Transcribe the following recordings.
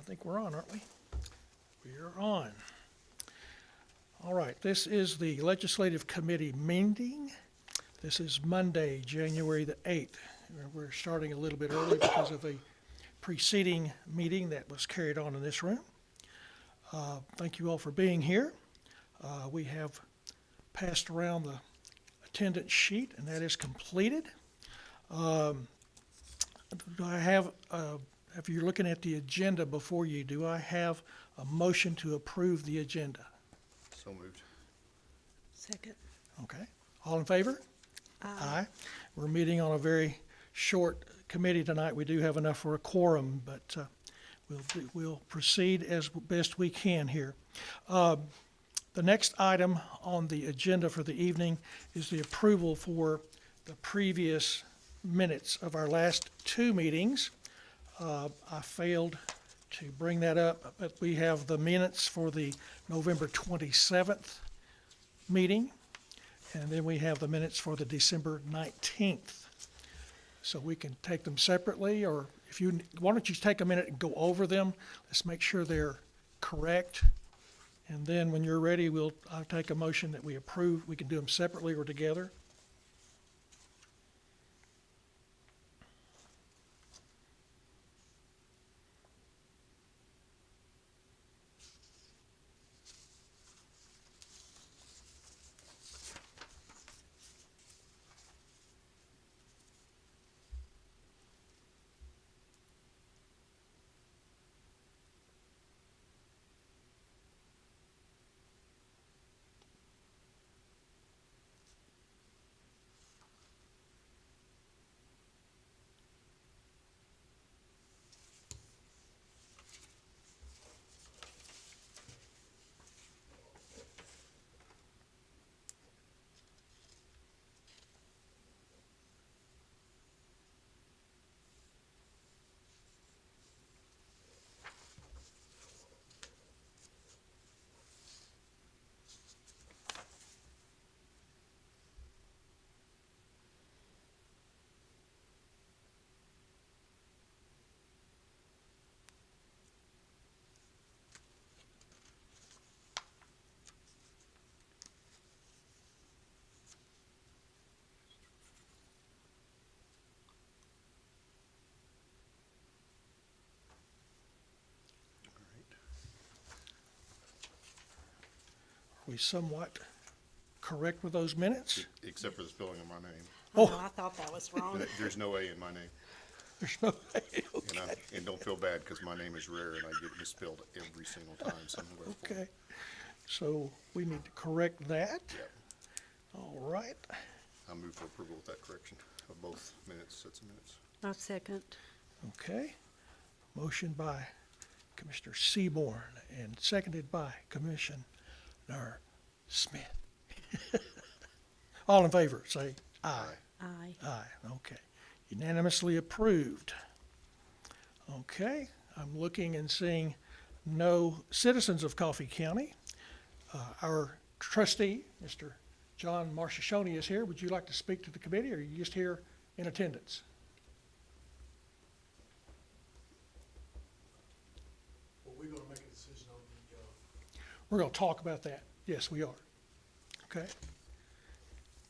I think we're on, aren't we? We are on. All right, this is the Legislative Committee meeting. This is Monday, January the 8th. We're starting a little bit early because of a preceding meeting that was carried on in this room. Thank you all for being here. We have passed around the attendance sheet, and that is completed. Do I have, if you're looking at the agenda before you, do I have a motion to approve the agenda? So moved. Second. Okay, all in favor? Aye. We're meeting on a very short committee tonight. We do have enough for a quorum, but we'll proceed as best we can here. The next item on the agenda for the evening is the approval for the previous minutes of our last two meetings. I failed to bring that up, but we have the minutes for the November 27th meeting, and then we have the minutes for the December 19th. So we can take them separately, or if you, why don't you take a minute and go over them? Let's make sure they're correct. And then when you're ready, I'll take a motion that we approve. We can do them separately or together. Are we somewhat correct with those minutes? Except for the spelling of my name. Oh, I thought that was wrong. There's no A in my name. There's no way. And don't feel bad because my name is rare and I get misspelled every single time somewhere. Okay, so we need to correct that. Yep. All right, I move for approval with that correction of both sets of minutes. I'll second. okay. Motion by Commissioner Seaborn and seconded by Commissioner Smith. All in favor, say aye. Aye. Aye, okay. Unanimously approved. Okay, I'm looking and seeing no citizens of Coffee County. Our trustee, Mr. John Marcheshoni, is here. Would you like to speak to the committee, or are you just here in attendance? Well, we're gonna make a decision on the, We're going to talk about that. Yes, we are. Okay.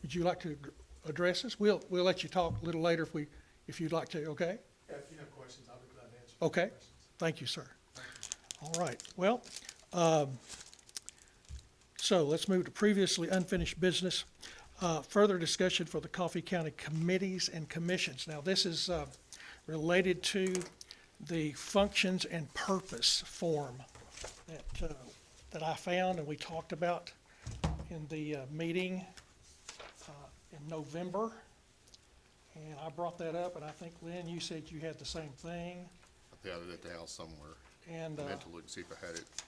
Would you like to address us? We'll let you talk a little later if you'd like to, okay? yeah, if you have questions, I'll be glad to answer. Okay. questions. Thank you, sir. All right, well, so let's move to previously unfinished business. Further discussion for the Coffee County committees and commissions. Now, this is related to the functions and purpose form that I found and we talked about in the meeting in November. And I brought that up, and I think, Lynn, you said you had the same thing. I had it at the house somewhere. And I meant to look, see if I had it on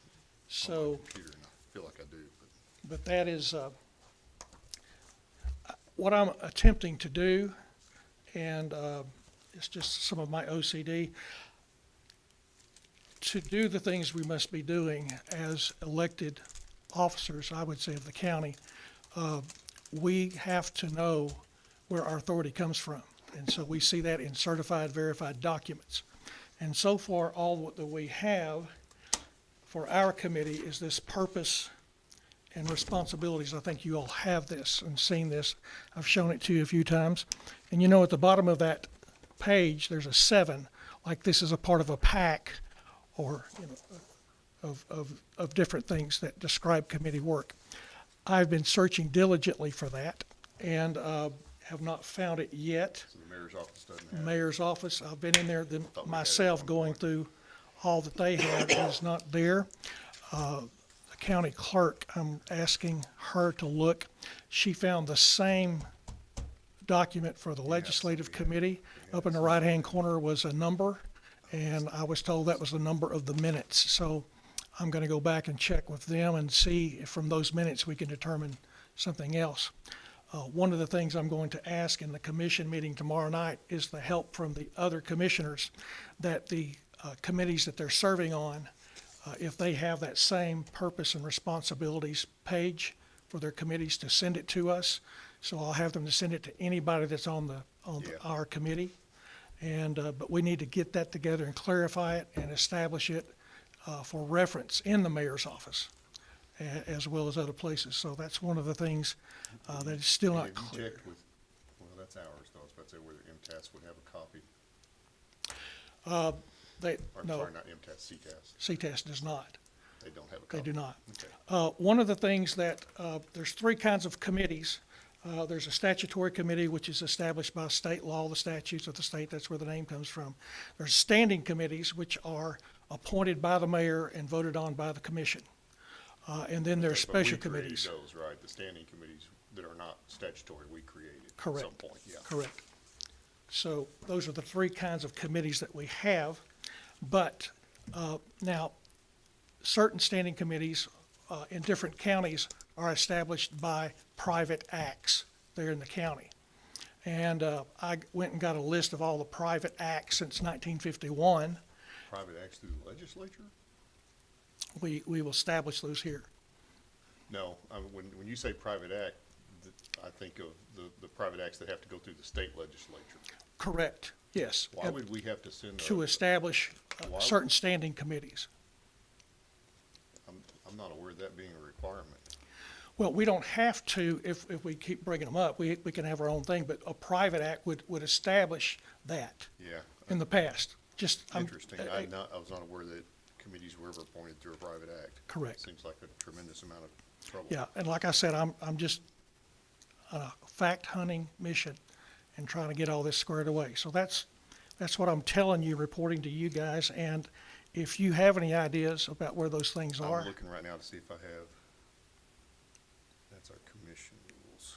so, my computer, and I feel like I do, but but that is what I'm attempting to do, and it's just some of my OCD, to do the things we must be doing as elected officers, I would say, of the county. We have to know where our authority comes from. And so we see that in certified, verified documents. And so far, all that we have for our committee is this purpose and responsibilities. I think you all have this and seen this. I've shown it to you a few times. And you know, at the bottom of that page, there's a 7, like this is a part of a pack or, you know, of different things that describe committee work. I've been searching diligently for that and have not found it yet. So the mayor's office doesn't have it. Mayor's office, I've been in there Thought we had it at myself one going point. through all that they have, and it's not there. The county clerk, I'm asking her to look. She found the same document for the legislative committee. Up in the right-hand corner was a number, and I was told that was the number of the minutes. So I'm gonna go back and check with them and see if from those minutes we can determine something else. One of the things I'm going to ask in the commission meeting tomorrow night is the help from the other commissioners, that the committees that they're serving on, if they have that same purpose and responsibilities page for their committees, to send it to us. So I'll have them to send it to anybody that's on Yeah. our committee. And, but we need to get that together and clarify it and establish it for reference in the mayor's office, as well as other places. So that's one of the things that is still not Have you clear. checked with, well, that's ours, though. I was about to say whether MTS would have a copy. They, Or, I'm no, sorry, not MTS, CTAS. CTAS does not. They don't have a They copy. do not. Okay. One of the things that, there's 3 kinds of committees. There's a statutory committee, which is established by state law, the statutes of the state, that's where the name comes from. There's standing committees, which are appointed by the mayor and voted on by the commission. And then there's Okay, but we special created committees. those, right? The standing committees that are not statutory, we created at Correct. some point, yeah. Correct. So those are the 3 kinds of committees that we have. But now, certain standing committees in different counties are established by private acts there in the county. And I went and got a list of all the private acts since 1951. Private acts through the legislature? We will establish those here. No, when you say private act, I think of the private acts that have to go through the state legislature. Correct, yes. Why would we have to send To those? establish Why- certain standing committees. I'm not aware of that being a requirement. Well, we don't have to if we keep bringing them up. We can have our own thing, but a private act would establish that Yeah, in the past. Just, interesting. I was not aware that committees were ever appointed through a private act. Correct. Seems like a tremendous amount of trouble. yeah, and like I said, I'm just on a fact hunting mission and trying to get all this squared away. So that's what I'm telling you, reporting to you guys. And if you have any ideas about where those things I'm are, looking right now to see if I have, that's our commission rules.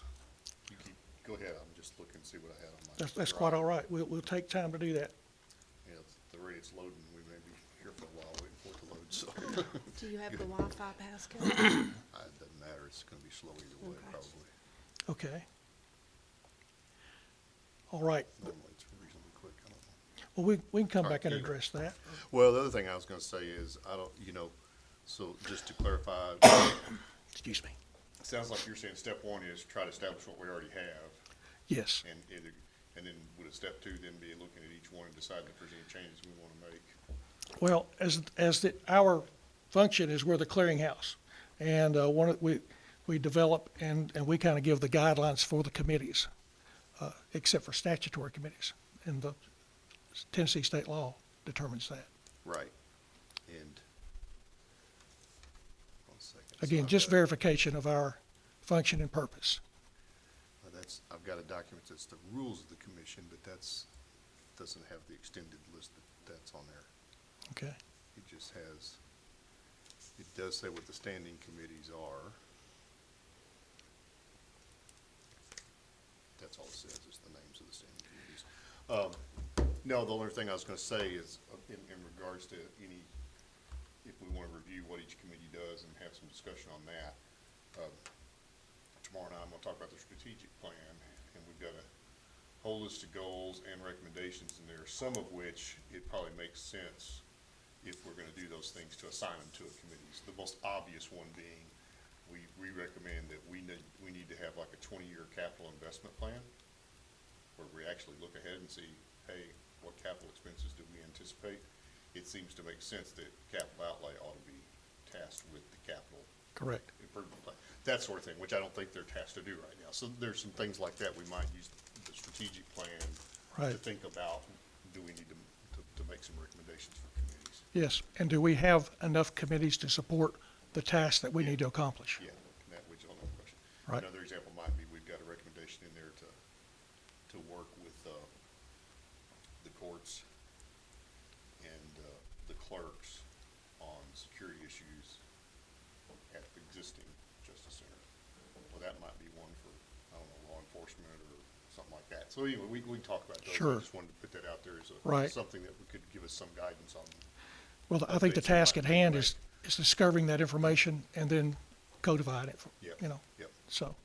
You keep, go ahead, I'm just looking to see what I had on my. that's quite all right. We'll take time to do that. Yeah, the rate it's loading, we may be here for a while waiting for it to load, so. Do you have the Wi-Fi passcode? It doesn't matter, it's gonna be slow either way, Okay. probably. Okay. All right. Normally it's reasonably quick, I don't know. Well, we can come All right, back and anyway. address that. Well, the other thing I was gonna say is, I don't, so just to clarify, Excuse me. it sounds like you're saying step 1 is try to establish what we already have, Yes. and then would a step 2 then be looking at each one and deciding if there's any changes we wanna make? Well, our function is we're the clearinghouse. And we develop and we kind of give the guidelines for the committees, except for statutory committees. And the Tennessee state law determines that. Right, and, 1 second. So Again, I've just got- verification of our function and purpose. I've got a document that's the rules of the commission, but doesn't have the extended list that's on there. Okay? It just has, it does say what the standing committees are. That's all it says, is the names of the standing committees. No, the only thing I was gonna say is, in regards to any, if we wanna review what each committee does and have some discussion on that, tomorrow night, I'm gonna talk about the strategic plan, and we've got a whole list of goals and recommendations in there, some of which it probably makes sense if we're gonna do those things to assign them to a committees. The most obvious one being, we recommend that we need to have like a 20-year capital investment plan, where we actually look ahead and see, hey, what capital expenses do we anticipate? it seems to make sense that capital outlay ought to be tasked with the capital Correct. improvement plan, that sort of thing, which I don't think they're tasked to do right now. So there's some things like that we might use the strategic plan to Right. think about, do we need to make some recommendations for committees? Yes. And do we have enough committees to support the task that we need to accomplish? Yeah, that was on that question. Right. Another example might be, we've got a recommendation in there to work with, the courts and, the clerks on security issues at the existing Justice Center. Well, that might be one for, I don't know, law enforcement or something like that. So anyway, we can talk about those. Sure. I just wanted to put that out there as Right. something that could give us some guidance on. Well, I think the Updates we task might at need to hand make. is discovering that information and then codifying it, Yep, you know, yep. so.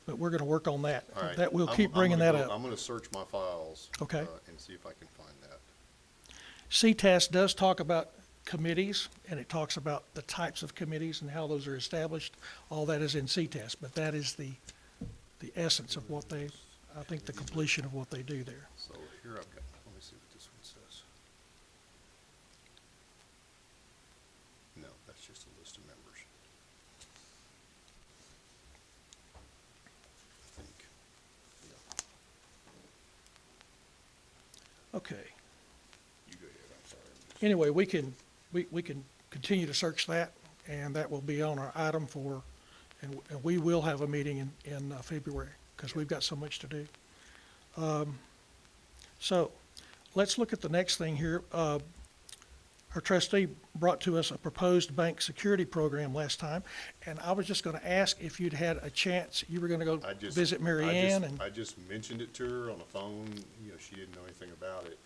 But we're gonna work on that. All right. That, we'll I'm- keep I'm bringing gonna that go- up. I'm gonna search my files. Okay. And see if I can find that. CTAS does talk about committees, and it talks about the types of committees and how those are established. All that is in CTAS, but that is the essence of what they, I think the completion of what they do there. So here I've got, let me see what this one says. No, that's just a list of members. I think, yeah, Okay. you go ahead, I'm sorry. I'm just- Anyway, we can continue to search that, and that will be on our item for, and we will have a meeting in February, because we've got so much to do. So, let's look at the next thing here. Our trustee brought to us a proposed bank security program last time, and I was just gonna ask if you'd had a chance, you were gonna go I just- visit Mary Ann, and, I just mentioned it to her on the phone, you know, she didn't know anything about it.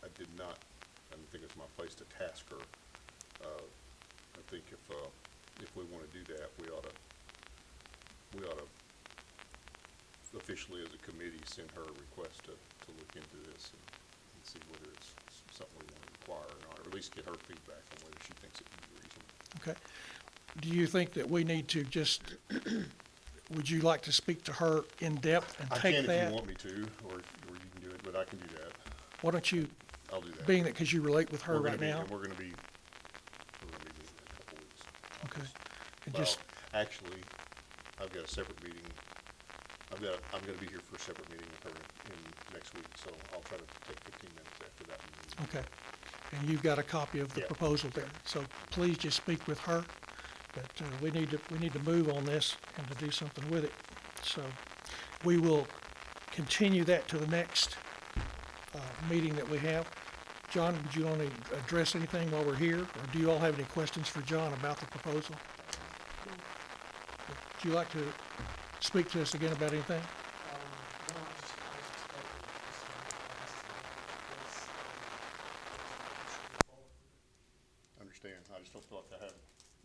I did not, I didn't think it's my place to task her. I think if we wanna do that, we ought to officially as a committee send her a request to look into this and see whether it's something we wanna require or not, or at least get her feedback on whether she thinks it would be reasonable. okay. Do you think that we need to just, would you like to speak to her in depth and I take can if that? you want me to, or you can do it, but I can do that. Why don't you, I'll do that. being that, because you relate with her We're gonna right be- now? and we're gonna be meeting in a couple weeks. Okay. And Well, just, actually, I've got a separate meeting. I'm gonna be here for a separate meeting with her in next week, so I'll try to take 15 minutes after that meeting. okay. And you've got a copy of the Yeah. proposal there. So please just speak with her. But we need to move on this and to do something with it. So we will continue that to the next meeting that we have. John, would you want to address anything while we're here? Or do you all have any questions for John about the proposal? Would you like to speak to us again about anything? No, I just expected this. Understand, I just don't feel like I have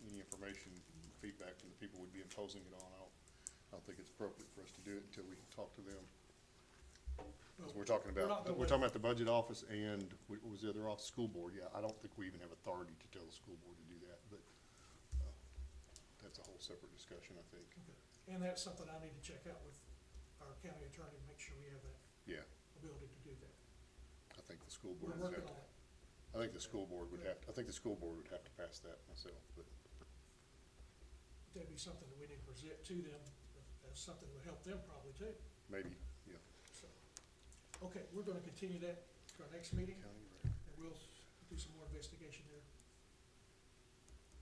any information, feedback from the people we'd be imposing it on. I don't think it's appropriate for us to do it until we talk to them. 'Cause we're talking about the budget office and, what was the other office, school board, yeah, I don't think we even have authority to tell the school board to do that, but, that's a whole separate discussion, I think. And that's something I need to check out with our county attorney, make sure we have that Yeah, ability to do that. I think the school We're board would working have on to, it. I think the school board would have, I think the school board would have to pass that myself, but, That'd be something that we need to present to them, as something that would help them probably too. maybe, yeah. So, okay, we're gonna continue that to our next meeting, County record. and we'll do some more investigation there.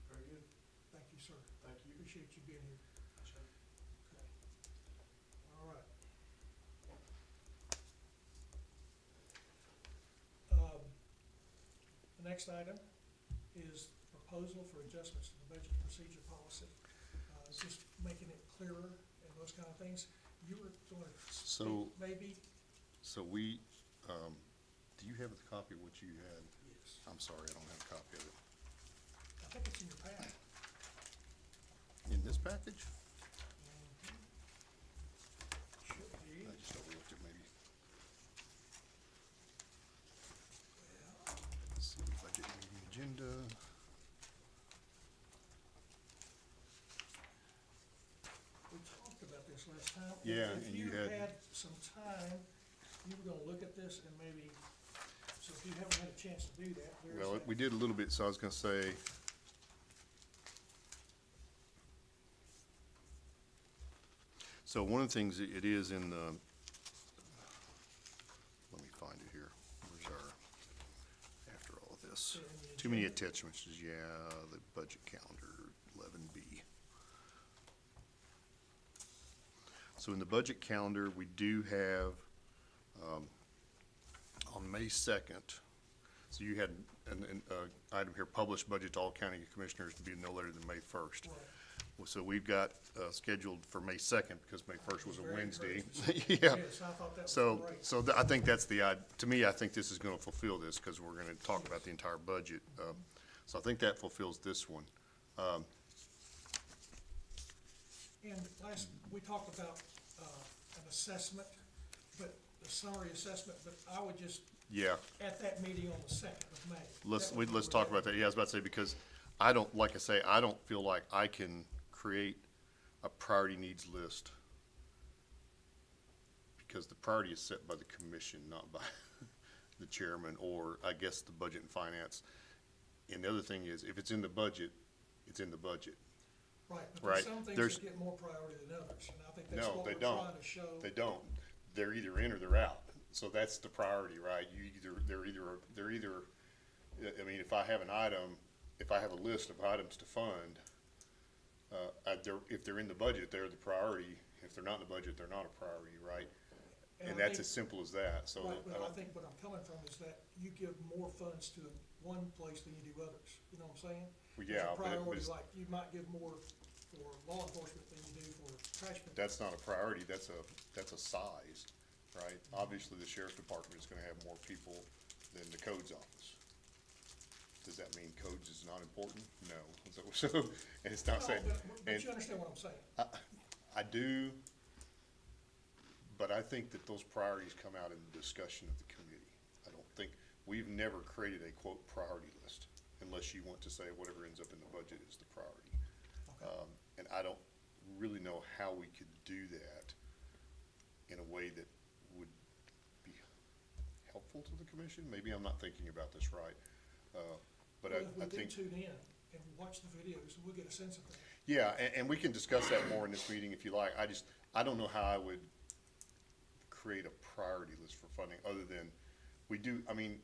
Very good, Thank you, sir. thank you. Appreciate you being here. Sure. Okay. All right. The next item is proposal for adjustments to the budget procedure policy. Just making it clearer and those kind of things. You were going to So- speak, maybe? So we, do you have a copy of what you had? Yes. I'm sorry, I don't have a copy of it. I think it's in your packet. In this package? Should be. I just overlooked it maybe. Let's see, budget meeting agenda. We talked about this last time. Yeah, If and you you had- had some time, you were gonna look at this and maybe So if you haven't had a chance to do that, there's Well, that. we did a little bit, so I was gonna say. So one of the things, it is in the, let me find it here. Where's our, after all of this? In the Too many agenda. attachments, yeah, the budget calendar, 11B. So in the budget calendar, we do have, on May 2nd, so you had an item here, published budget to all county commissioners to be no later than May 1st. Right. Well, so we've got scheduled for May 2nd, because May 1st was a Very Wednesday. encouraging. Yeah. Yes, I thought that was So, great. so I think that's to me, I think this is gonna fulfill this, because we're gonna talk about the entire budget. So I think that fulfills this one. And last, we talked about, an assessment, but, the summary assessment, but I would just, Yeah, at that meeting on the 2nd of May. let's, that would be let's where talk about that. Yeah, I was about to say, because I don't, like I say, I don't feel like I can create a priority needs list, because the priority is set by the commission, not by the chairman, or I guess the budget and finance. And the other thing is, if it's in the budget, it's in the budget. Right, but Right, there's some things there's- that get more priority than others, and I think that's No, what they we're don't. trying to show. They don't. They're either in or they're out. So that's the priority, right? They're either, I mean, if I have an item, if I have a list of items to fund, if they're in the budget, they're the priority. If they're not in the budget, they're not a priority, right? And And I that's think- as simple as that, so. Right, I but I don't- think what I'm coming from is that you give more funds to one place than you do others, you know what I'm saying? Well, There's a yeah, but priority, it's- like, you might give more for law enforcement than you do for trash pickup. That's not a priority, that's a size, right? Obviously, the sheriff's department is gonna have more people than the codes office. Does that mean codes is not important? No. So, and it's not No, saying, but and you understand what I'm saying? I do, but I think that those priorities come out in the discussion of the committee. I don't think, we've never created a quote priority list, unless you want to say whatever ends up in the budget is the priority. Okay. And I don't really know how we could do that in a way that would be helpful to the commission. Maybe I'm not thinking about this right. But Well, I if we do think, tune in and watch the videos, we'll get a sense of that. yeah, and we can discuss that more in this meeting if you like. I don't know how I would create a priority list for funding, other than, we do, I mean,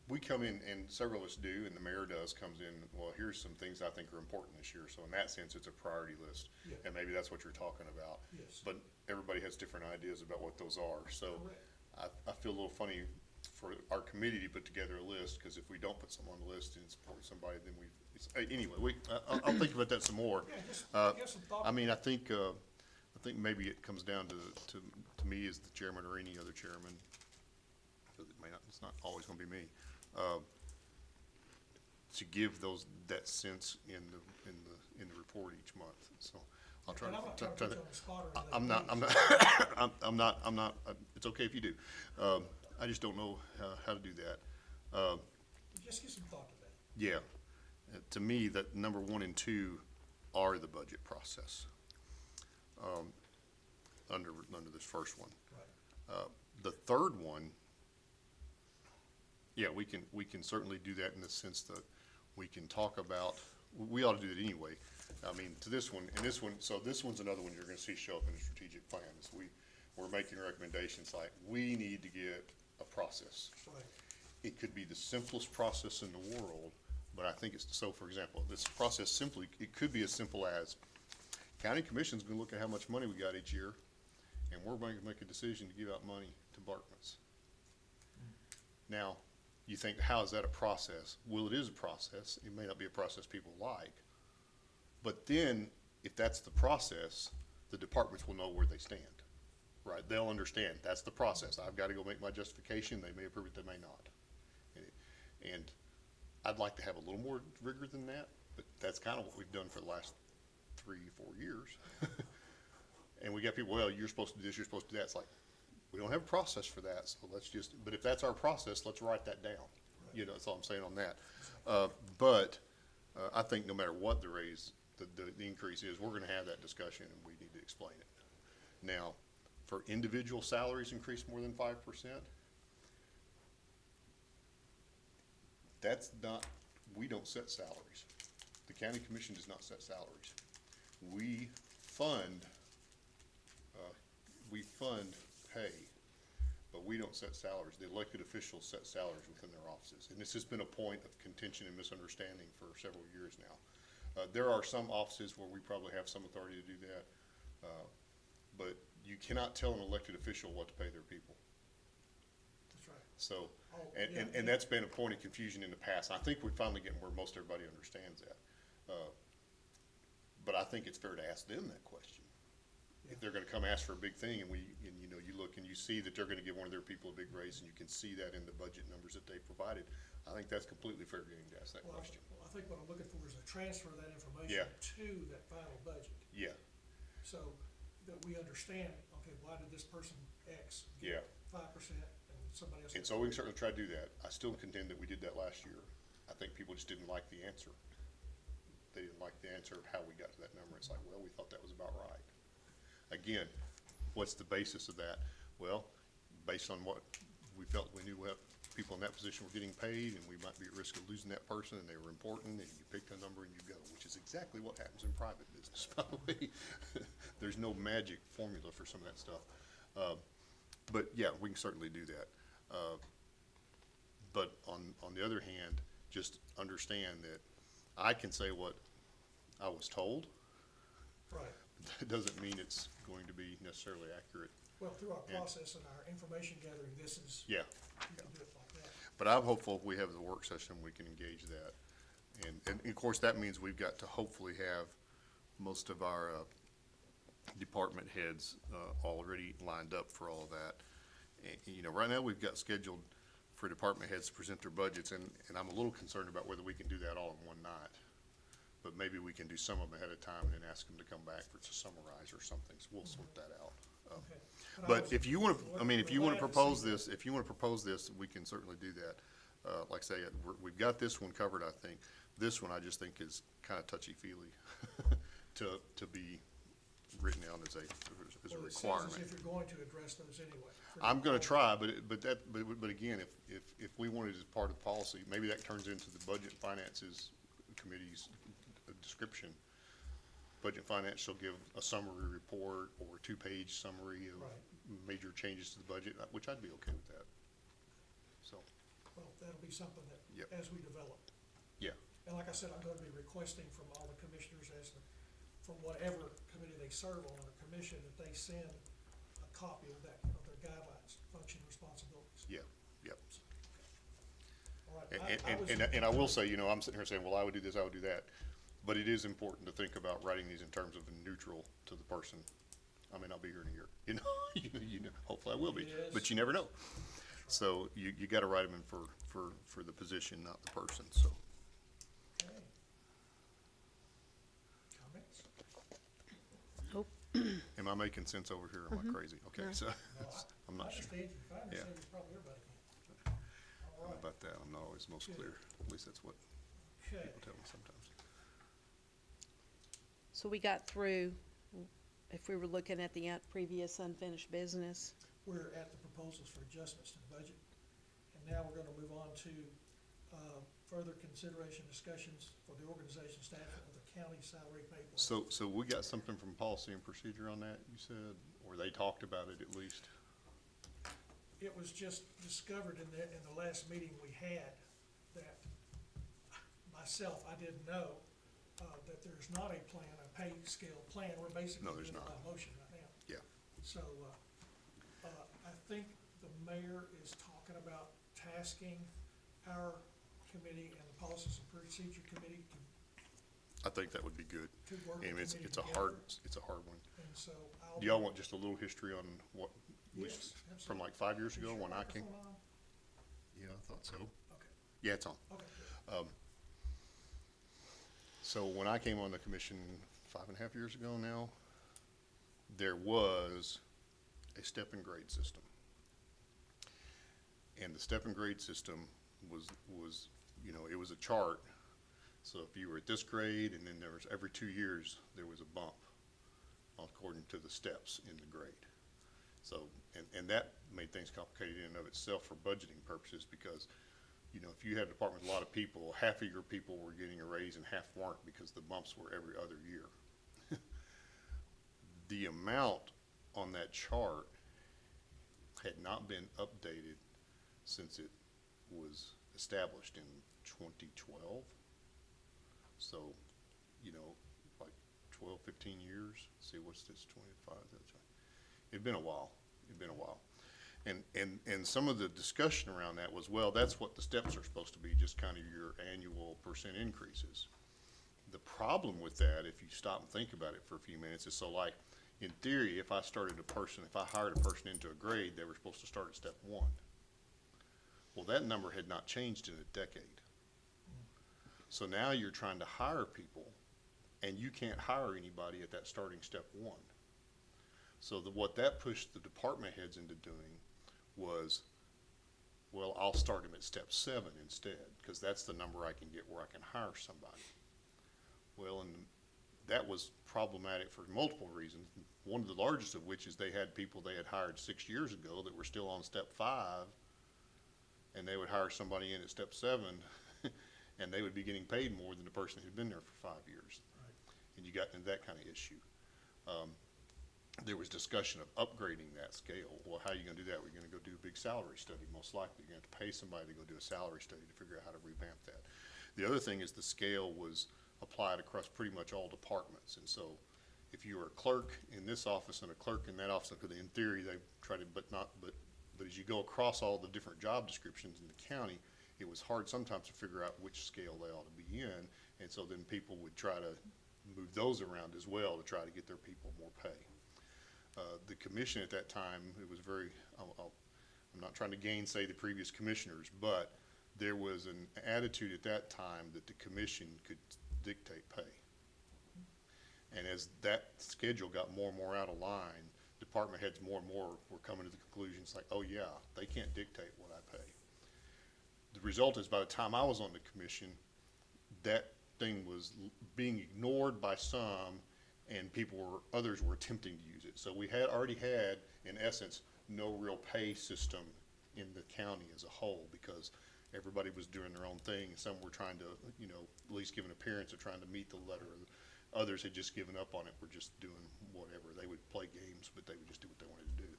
we come in, and several of us do, and the mayor comes in, well, here's some things I think are important this year. So in that sense, it's a priority list. Yeah. And maybe that's what you're talking about. Yes. But everybody has different ideas about what those are. So Correct. I feel a little funny for our committee to put together a list, because if we don't put someone on the list and support somebody, then anyway, I'll think about that some more. Yeah, just Uh, give some thought. I mean, I think maybe it comes down to me as the chairman or any other chairman, because it's not always gonna be me, to give that sense in the report each month. So I'll try And I'm not trying to to. put you on the spot or anything. I'm not, it's okay if you do. I just don't know how to do that. Just give some thought to that. Yeah, to me, that number 1 and 2 are the budget process, under this first one. Right. The third one, yeah, we can certainly do that in the sense that we can talk about, we ought to do it anyway. I mean, to this one, and this one, so this one's another one you're gonna see show up in the strategic plan, is we're making recommendations like, we need to get a process. Right. It could be the simplest process in the world, but I think it's, so for example, this process it could be as simple as, county commission's gonna look at how much money we got each year, and we're going to make a decision to give out money to departments. Now, you think, how is that a process? Well, it is a process. It may not be a process people like. But then, if that's the process, the departments will know where they stand, right? They'll understand, that's the process. I've got to go make my justification. They may approve it, they may not. And I'd like to have a little more rigor than that, but that's kind of what we've done for the last 3-4 years. And we got people, well, you're supposed to do this, you're supposed to do that. It's like, we don't have a process for that, so let's just, but if that's our process, let's write that down. You know, that's all I'm saying on that. But I think no matter what the raise, the increase is, we're gonna have that discussion, and we need to explain it. Now, for individual salaries increase more than 5%, that's not, we don't set salaries. The county commission does not set salaries. We fund, pay, but we don't set salaries. The elected officials set salaries within their offices. And this has been a point of contention and misunderstanding for several years now. There are some offices where we probably have some authority to do that, but you cannot tell an elected official what to pay their people. That's right. So, Oh, and yeah. that's been a point of confusion in the past. I think we're finally getting where most everybody understands that. But I think it's fair to ask them that question. If they're gonna come ask for a big thing and you know, you look and you see that they're gonna give one of their people a big raise and you can see that in the budget numbers that they provided, I think that's completely fair game to ask that Well, question. I think what I'm looking for is a transfer of that information Yeah. to that final budget, Yeah, so that we understand, okay, why did this person X yeah. get 5% and somebody else? And so we can certainly try to do that. I still contend that we did that last year. I think people just didn't like the answer. They didn't like the answer of how we got to that number. It's like, well, we thought that was about right. Again, what's the basis of that? Well, based on what we felt we knew what people in that position were getting paid, and we might be at risk of losing that person, and they were important, and you pick a number and you go, which is exactly what happens in private business, by the way. There's no magic formula for some of that stuff. But yeah, we can certainly do that. But on the other hand, just understand that I can say what I was told. Right, That doesn't mean it's going to be necessarily accurate. well, through our And- process and our information gathering, this is, Yeah, you can do it like that. but I'm hopeful if we have the work session, we can engage that. And of course, that means we've got to hopefully have most of our department heads already lined up for all of that. And, you know, right now, we've got scheduled for department heads to present their budgets, and I'm a little concerned about whether we can do that all in one night. But maybe we can do some of them ahead of time and then ask them to come back for to summarize or something, so we'll sort that out. Okay. I But was- if you want to, I mean, if you want to We're glad to propose see that. this, if you want to propose this, we can certainly do that. Like I say, we've got this one covered, I think. This one I just think is kind of touchy-feely to be written down as a Well, it sounds as requirement. if you're going to address those anyway. I'm gonna try, but again, if we wanted as part of the policy, maybe that turns into the Budget and Finances Committee's description. Budget and Finance shall give a summary report or a two-page summary of Right. major changes to the budget, which I'd be okay with that. So, Well, that'll be something that, Yep. as we develop. yeah, And like I said, I'm gonna be requesting from all the commissioners from whatever committee they serve on or commission, that they send a copy of that, of their guidelines, function, responsibilities. yeah, yep. All right. And I will say, you know, I'm sitting here saying, well, I would do this, I would do that. But it is important to think about writing these in terms of neutral to the person. I may not be here in a year, you know, hopefully I will be, Yes. but you never know. So you gotta write them in for the position, not the person, so. Okay. Comments? Am I making sense over here? Am I crazy? Okay, so, No, I'm I not sure understand you, if I understand you, probably everybody can. All right, about that. I'm not always most Good. clear. At least that's what okay. people tell me sometimes. So we got through, if we were looking at the previous unfinished business, We're at the proposals for adjustments to the budget. And now we're gonna move on to, further consideration discussions for the organization staff of the county salary pay plan. So we got something from policy and procedure on that, you said, or they talked about it at least? It was just discovered in the last meeting we had that myself, I didn't know, that there's not a plan, a pay scale plan. We're basically No, there's doing it not. by motion right now. Yeah, So, I think the mayor is talking about tasking our committee and the policies and procedure committee I think that would be good. to work the And committee it's a hard, together. it's a hard one. And so I'll. Do y'all want just a little history on what, Yes, from absolutely. like 5 years Is ago your when I came? microphone on? Yeah, I thought so. Okay, Yeah, it's on. okay, good. So when I came on the commission 5.5 years ago now, there was a step and grade system. And the step and grade system was, you know, it was a chart. So if you were at this grade, and then there was, every 2 years, there was a bump according to the steps in the grade. So, and that made things complicated in and of itself for budgeting purposes, because you know, if you had a department with a lot of people, half of your people were getting a raise and half weren't because the bumps were every other year. The amount on that chart had not been updated since it was established in 2012. So, you know, like 12, 15 years. See, what's this, 25? It'd been a while. It'd been a while. And some of the discussion around that was, well, that's what the steps are supposed to be, just kind of your annual percent increases. The problem with that, if you stop and think about it for a few minutes, is so like, in theory, if I hired a person into a grade, they were supposed to start at step 1. Well, that number had not changed in a decade. So now you're trying to hire people, and you can't hire anybody at that starting step 1. So what that pushed the department heads into doing was, well, I'll start them at step 7 instead, because that's the number I can get where I can hire somebody. Well, and that was problematic for multiple reasons. One of the largest of which is they had people they had hired 6 years ago that were still on step 5, and they would hire somebody in at step 7, and they would be getting paid more than the person who'd been there for 5 years. Right. And you got into that kind of issue. There was discussion of upgrading that scale. Well, how are you gonna do that? We're gonna go do a big salary study, most likely. You're gonna have to pay somebody to go do a salary study to figure out how to revamp that. The other thing is the scale was applied across pretty much all departments. And so if you were a clerk in this office and a clerk in that office, because in theory they try to, but as you go across all the different job descriptions in the county, it was hard sometimes to figure out which scale they ought to be in. And so then people would try to move those around as well to try to get their people more pay. The commission at that time, it was very, I'm not trying to gainsay the previous commissioners, but there was an attitude at that time that the commission could dictate pay. And as that schedule got more and more out of line, department heads more and more were coming to the conclusions like, oh yeah, they can't dictate what I pay. The result is by the time I was on the commission, that thing was being ignored by some, and others were attempting to use it. So we had already had, in essence, no real pay system in the county as a whole, because everybody was doing their own thing. Some were trying to, you know, at least give an appearance of trying to meet the letter. Others had just given up on it, were just doing whatever. They would play games, but they would just do what they wanted to do.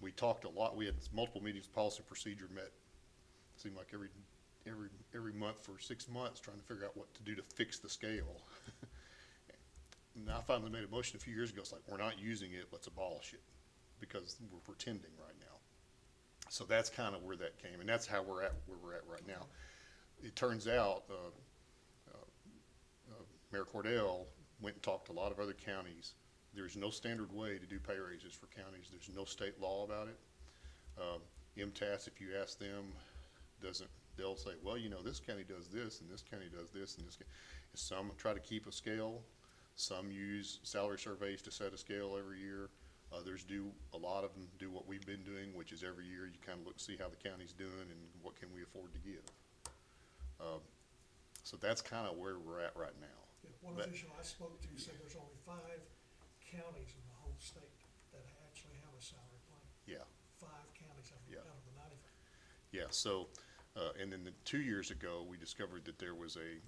We talked a lot. We had multiple meetings, policy and procedure met, seemed like every month for 6 months, trying to figure out what to do to fix the scale. And I finally made a motion a few years ago. It's like, we're not using it, let's abolish it, because we're pretending right now. So that's kind of where that came, and that's how where we're at right now. It turns out Mayor Cordell went and talked to a lot of other counties. There's no standard way to do pay raises for counties. There's no state law about it. MTAS, if you ask them, they'll say, well, you know, this county does this, and this county does this, and this. Some try to keep a scale. Some use salary surveys to set a scale every year. Others do, a lot of them do what we've been doing, which is every year you kind of look, see how the county's doing and what can we afford to give. So that's kind of where we're at right now. Yeah, one But- official I spoke to said there's only 5 counties in the whole state that actually have a salary plan. Yeah. 5 counties out Yeah. of the 95. Yeah, so, and then 2 years ago, we discovered that there was a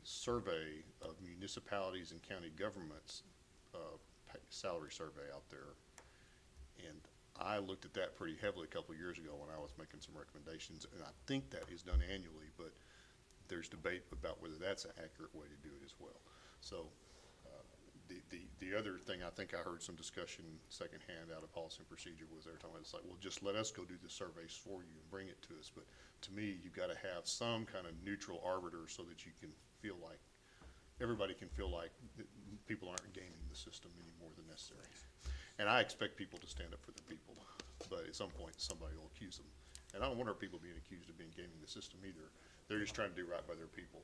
survey of municipalities and county governments, salary survey out there. And I looked at that pretty heavily a couple of years ago when I was making some recommendations, and I think that is done annually, but there's debate about whether that's an accurate way to do it as well. So, the other thing I think I heard some discussion secondhand out of policy and procedure was they were talking about, it's like, well, just let us go do the surveys for you and bring it to us. But to me, you've got to have some kind of neutral arbiter so that you can feel like, everybody can feel like that people aren't gaming the system any more than necessary. And I expect people to stand up for their people, but at some point, somebody will accuse them. And I don't want our people being accused of being gaming the system either. They're just trying to do right by their people.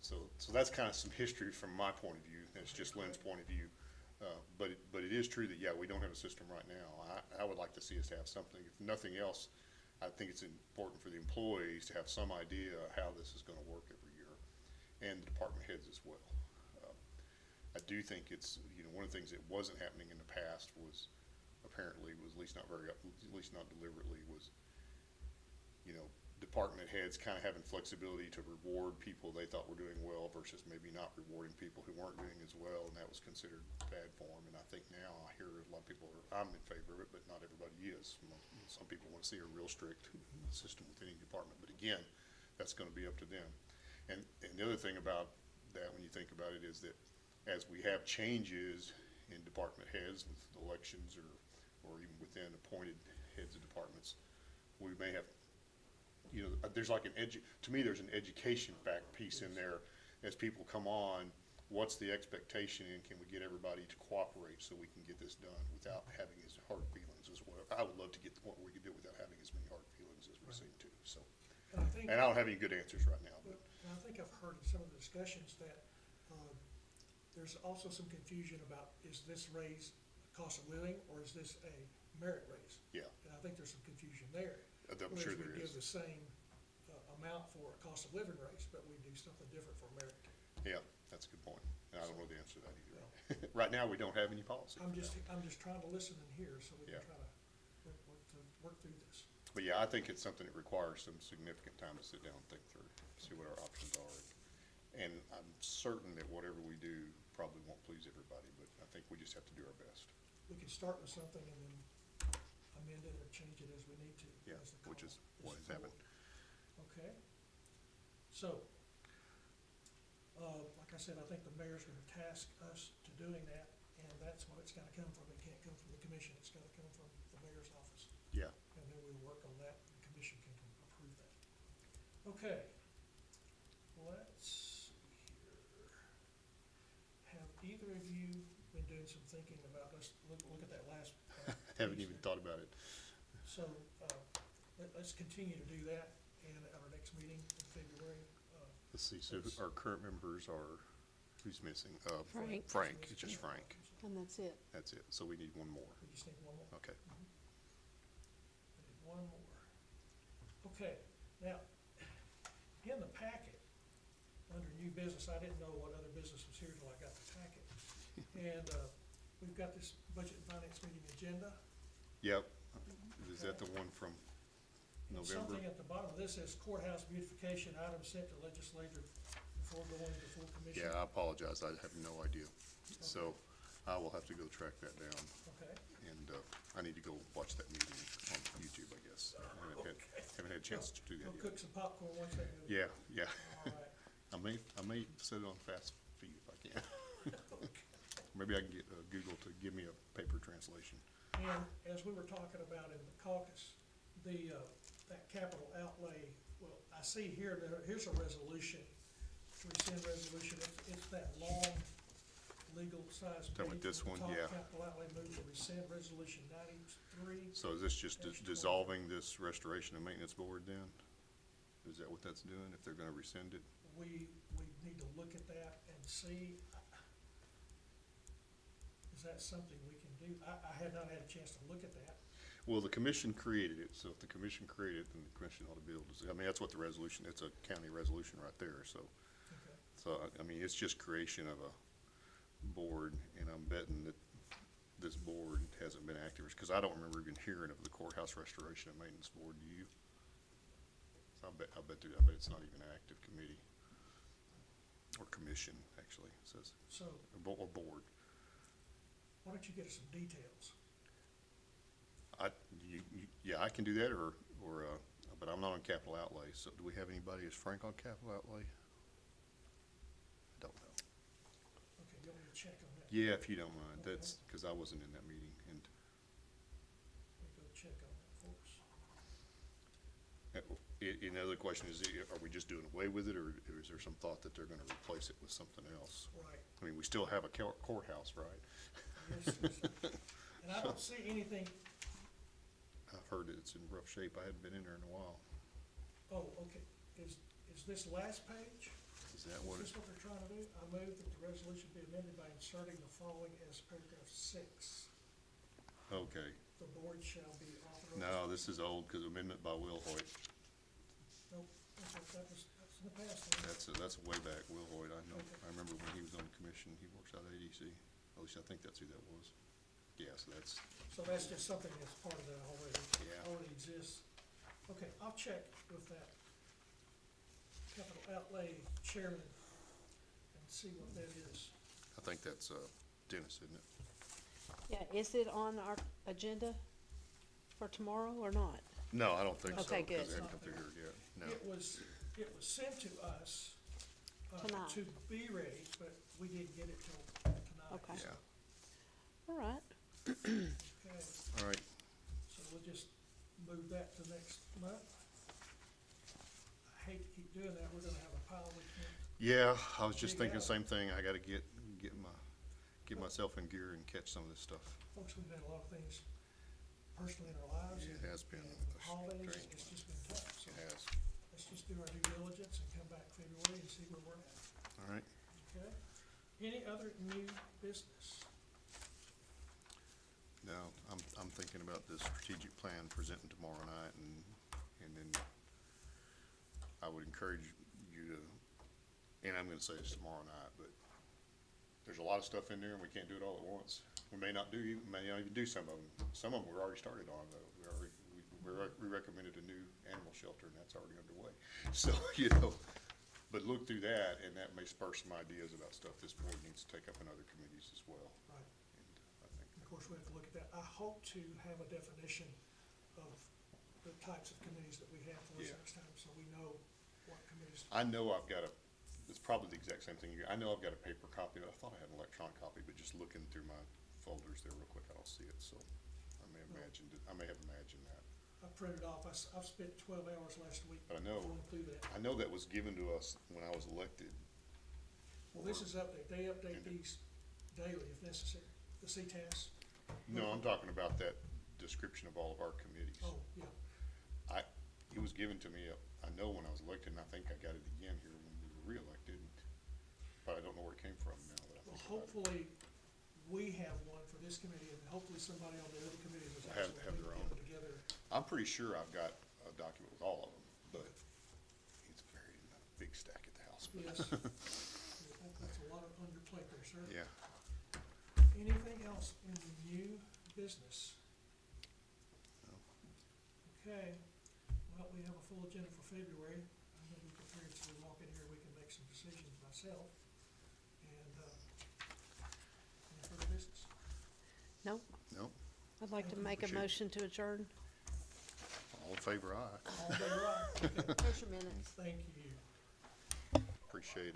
So that's kind of some history from my point of view. That's just Lynn's point of view. But it is true that, yeah, we don't have a system right now. I would like to see us have something. If nothing else, I think it's important for the employees to have some idea how this is going to work every year, and the department heads as well. I do think it's, you know, one of the things that wasn't happening in the past was at least not deliberately, was, you know, department heads kind of having flexibility to reward people they thought were doing well versus maybe not rewarding people who weren't doing as well, and that was considered bad form. And I think now I hear a lot of people I'm in favor of it, but not everybody is. Some people want to see a real strict system with any department, but again, that's going to be up to them. And the other thing about that, when you think about it, is that as we have changes in department heads with elections or even within appointed heads of departments, we may have, you know, there's like to me, there's an education fact piece in there. As people come on, what's the expectation, and can we get everybody to cooperate so we can get this done without having as hard feelings as well? I would love to get to the point where we can do it without having as many hard feelings as we seem to, so. And I think, And I don't have any good answers right now, but. I think I've heard in some of the discussions that, there's also some confusion about, is this raise cost of living, or is this a merit raise? Yeah, And I think there's some confusion there. I'm sure there Whereas we give is. the same, amount for a cost of living raise, but we do something different for merit. Yeah, that's a good point. And I don't know the answer to that either. Right now, we don't have any policy. I'm just trying to listen and hear, so we can Yeah. try to work through this. But yeah, I think it's something that requires some significant time to sit down and think through, see what our options are. And I'm certain that whatever we do probably won't please everybody, but I think we just have to do our best. We can start with something and then amend it or change it as we need to. Yeah, as the which call is is what has for. happened. Okay. So, like I said, I think the mayor's gonna task us to doing that, and that's what it's gotta come from. It can't come from the commission, it's gotta come from the mayor's office. Yeah, And then we'll work on that, and the commission can approve that. Okay. Let's see here. Have either of you been doing some thinking about, let's look at that last. haven't piece even there. thought about it. So, let's continue to do that, and at our next meeting in February, Let's see, so our current members are, who's missing? Frank. Frank, it's just Frank. And that's it. That's it. So we need one more. we just need one more. Okay. We need one more. Okay, now, in the packet, under new business, I didn't know what other business was here till I got the packet. And, we've got this budget and finance meeting agenda. Yep. Is that the one from And November? something at the bottom of this says courthouse beautification items sent to legislature before going to full commission. Yeah, I apologize. I have no idea. So I will have to go track that down. Okay, And I need to go watch that meeting on YouTube, I guess. I haven't had a chance to do go that cook yet. some popcorn once that goes. Yeah, yeah. All right. I may set it on fast feed if I can. Maybe I can get Google to give me a paper translation. And as we were talking about in the caucus, that capital outlay, well, I see here, here's a resolution, to rescind resolution, it's that long legal size. Talking about this one, yeah. Capital outlay move to rescind resolution 93. So is this just dissolving this restoration and maintenance board then? Is that what that's doing, if they're gonna rescind it? We need to look at that and see, is that something we can do? I had not had a chance to look at that. Well, the commission created it, so if the commission created it, then the commission ought to be able to, I mean, that's what the resolution, it's a county resolution right there, so. Okay. So, I mean, it's just creation of a board, and I'm betting that this board hasn't been active, because I don't remember even hearing of the courthouse restoration and maintenance board, do you? So I bet it's not even an active committee, or commission, actually, it says, So or board. why don't you get us some details? Yeah, I can do that, or, but I'm not on capital outlay, so do we have anybody, is Frank on capital outlay? I don't know. Okay, you want me to check on that? Yeah, if you don't mind, that's, because I wasn't in that meeting, and Let me go check on that for us. another question is, are we just doing away with it, or is there some thought that they're gonna replace it with something else? Right. I mean, we still have a courthouse, right? Yes, yes. And I don't see anything, I've heard that it's in rough shape, I hadn't been in there in a while. oh, okay, is this last page? Is that what Is it, this what they're trying to do? I move that the resolution be amended by inserting the following as paragraph 6. okay, The board shall be authorized. no, this is old, because amendment by Will Hoyt, Nope, that's in the past. Isn't it? that's way back, Will Hoyt, I know, Okay. I remember when he was on the commission, he works out of ADC, at least I think that's who that was. Yeah, so that's, So that's just something that's part of that already, Yeah. already exists. Okay, I'll check with that capital outlay chairman and see what that is. I think that's, Dennis, isn't it? Yeah, is it on our agenda for tomorrow or not? No, I don't think so. Okay, good. Because they haven't configured it yet. No. It was sent to us, Tonight. to be ready, but we didn't get it till tonight. Okay. Yeah. All right. Okay, All right. so we'll just move that to next month. I hate to keep doing that, we're gonna have a pile we can't. Yeah, I was just Dig thinking out. the same thing. I gotta get myself in gear and catch some of this stuff. Folks, we've had a lot of things personally in our lives. It has been and a holidays, strange it's just been tough, so It has. let's just do our due diligence and come back February and see where we're at, All right. okay? Any other new business? No, I'm thinking about the strategic plan presenting tomorrow night and then I would encourage you to, and I'm gonna say this tomorrow night, but there's a lot of stuff in there and we can't do it all at once. We may not even do some of them. Some of them we're already started on though. We recommended a new animal shelter and that's already underway. So, but look through that and that may spur some ideas about stuff this board needs to take up in other committees as well. Right. And I think Of course, we have to look at that. I hope to have a definition of the types of committees that we have for this Yeah. next time, so we know what committees. I know I've got it's probably the exact same thing. I know I've got a paper copy. I thought I had an electronic copy, but just looking through my folders there real quick, I don't see it, so I may have imagined that. I printed off, I've spent 12 hours last week But I know- going through that. I know that was given to us when I was elected. Well, this is update. They update these daily if necessary. The CTAS. No, I'm talking about that description of all of our committees. Oh, yeah. It was given to me, I know when I was elected, and I think I got it again here when we were reelected, but I don't know where it came from now that I Well, think about it. hopefully, we have one for this committee, and hopefully somebody on the other committee was Have actually their put own. it together. I'm pretty sure I've got a document with all of them, but it's buried in a big stack at the house. but- Yes. That's a lot on your plate there, sir. Yeah. Anything else in the new business? No. Okay, well, we have a full agenda for February. I'm gonna be prepared, so we walk in here, we can make some decisions myself. And, any further business? No, No, I'd like to make a Appreciate it. motion to adjourn. all in favor, aye. All in favor, aye? Okay, There's your minutes. thank you. Appreciate